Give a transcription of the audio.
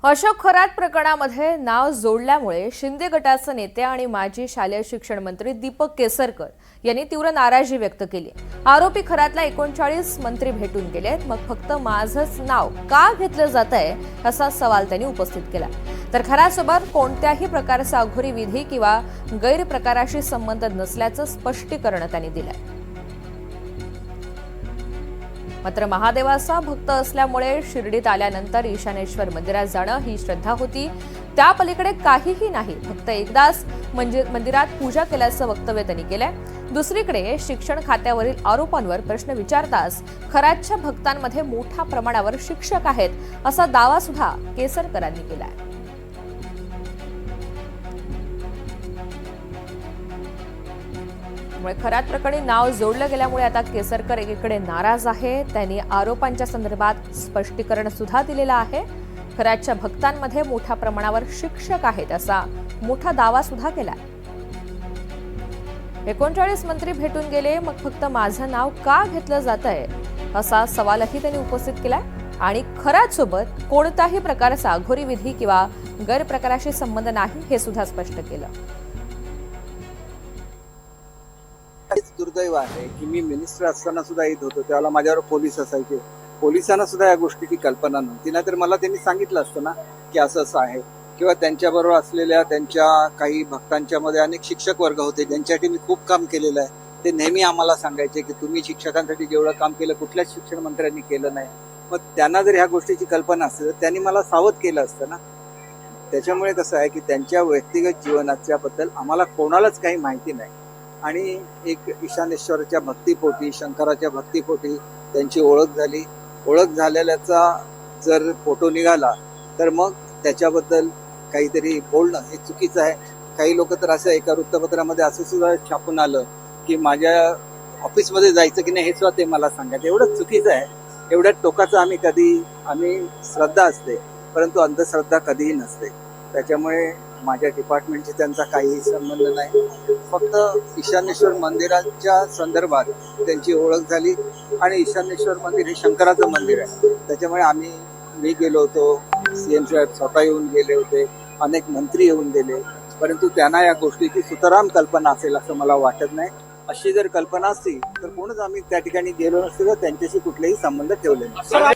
अशोक खरात प्रकरणामध्ये नाव जोडल्यामुळे शिंदे गटाचे नेते आणि माजी शालेय शिक्षण मंत्री दीपक केसरकर यांनी तीव्र नाराजी व्यक्त केली। आरोपी खरातला 39 मंत्री भेटून गेलेत, मग फक्त माझंच नाव का घेतलं जातंय असा सवाल त्यांनी उपस्थित केला। तर खरातसोबत कोणत्याही प्रकारचा अघोरी विधी किंवा गैरप्रकाराशी संबंध नसल्याचं स्पष्टीकरण त्यांनी दिलंय। मात्र महादेवाचा भक्त असल्यामुळे शिर्डीत आल्यानंतर ईशानेश्वर मंदिरात जाणं ही श्रद्धा होती, त्या पलीकडे काहीही नाही, फक्त एकदाच मंदिरात पूजा केल्याचं वक्तव्य त्यांनी केलंय। दुसरीकडे शिक्षण खात्यावरील आरोपांवर प्रश्न विचारताच खरातच्या भक्तांमध्ये मोठ्या प्रमाणावर शिक्षक आहेत असा दावा सुद्धा केसरकरांनी केलाय। खरात प्रकरणी नाव जोडलं गेल्यामुळे आता केसरकर एकीकडे नाराज आहे, त्यांनी आरोपांच्या संदर्भात स्पष्टीकरण सुद्धा दिलेलं आहे। खरातच्या भक्तांमध्ये मोठ्या प्रमाणावर शिक्षक आहेत असा मोठा दावा सुद्धा केलाय। 39 मंत्री भेटून गेले, मग फक्त माझं नाव का घेतलं जातंय असा सवालही त्यांनी उपस्थित केलाय आणि खरात सोबत कोणत्याही प्रकारचा अघोरी विधी किंवा गैरप्रकाराशी संबंध नाही हे सुद्धा स्पष्ट केलं। दुर्दैव आहे की मी मिनिस्टर असताना सुद्धा येत होतो, त्यावेळेला माझ्यावर पोलीस असायचे, पोलिसांना सुद्धा या गोष्टीची कल्पना नव्हती। नाहीतर मला त्यांनी सांगितलं असतं ना की असं असं आहे, किंवा त्यांच्याबरोबर असलेल्या त्यांच्या काही भक्तांच्या मध्ये अनेक शिक्षक वर्ग होते ज्यांच्यासाठी मी खूप काम केलेलं आहे। ते नेहमी आम्हाला सांगायचे की तुम्ही शिक्षकांसाठी जेवढं काम केलं कुठल्याच शिक्षण मंत्र्यांनी केलं नाही। मग त्यांना जर ह्या गोष्टीची कल्पना असते तर त्यांनी मला सावध केलं असतं ना। त्याच्यामुळे कसं आहे की त्यांच्या व्यक्तिगत जीवनाच्या बद्दल आम्हाला कोणालाच काही माहिती नाही आणि एक ईशानेश्वराच्या भक्तीपोटी, शंकराच्या भक्तीपोटी त्यांची ओळख झाली। ओळख झालेल्याचा जर फोटो निघाला तर मग त्याच्याबद्दल काहीतरी बोलणं हे चुकीचं आहे। काही लोक तर असं एका वृत्तपत्रामध्ये असं सुद्धा छापून आलं की माझ्या ऑफिसमध्ये जायचं की नाही हे सुद्धा ते मला सांगायचं, एवढं चुकीचं आहे। एवढ्या टोकाचं आम्ही श्रद्धा असते परंतु अंधश्रद्धा कधीही नसते। त्याच्यामुळे माझ्या डिपार्टमेंटशी त्यांचा काहीही संबंध नाही। फक्त ईशानेश्वर मंदिराच्या संदर्भात त्यांची ओळख झाली आणि ईशानेश्वर मंदिर हे शंकराचं मंदिर आहे। त्याच्यामुळे मी गेलो होतो, सीएम साहेब स्वतः येऊन गेले होते, अनेक मंत्री येऊन गेले, परंतु त्यांना या गोष्टीची सुतराम कल्पना असेल असं मला वाटत नाही। अशी जर कल्पना असती तर कोणच आम्ही त्या ठिकाणी गेलो नसतो, त्यांच्याशी कुठलेही संबंध ठेवले नाही।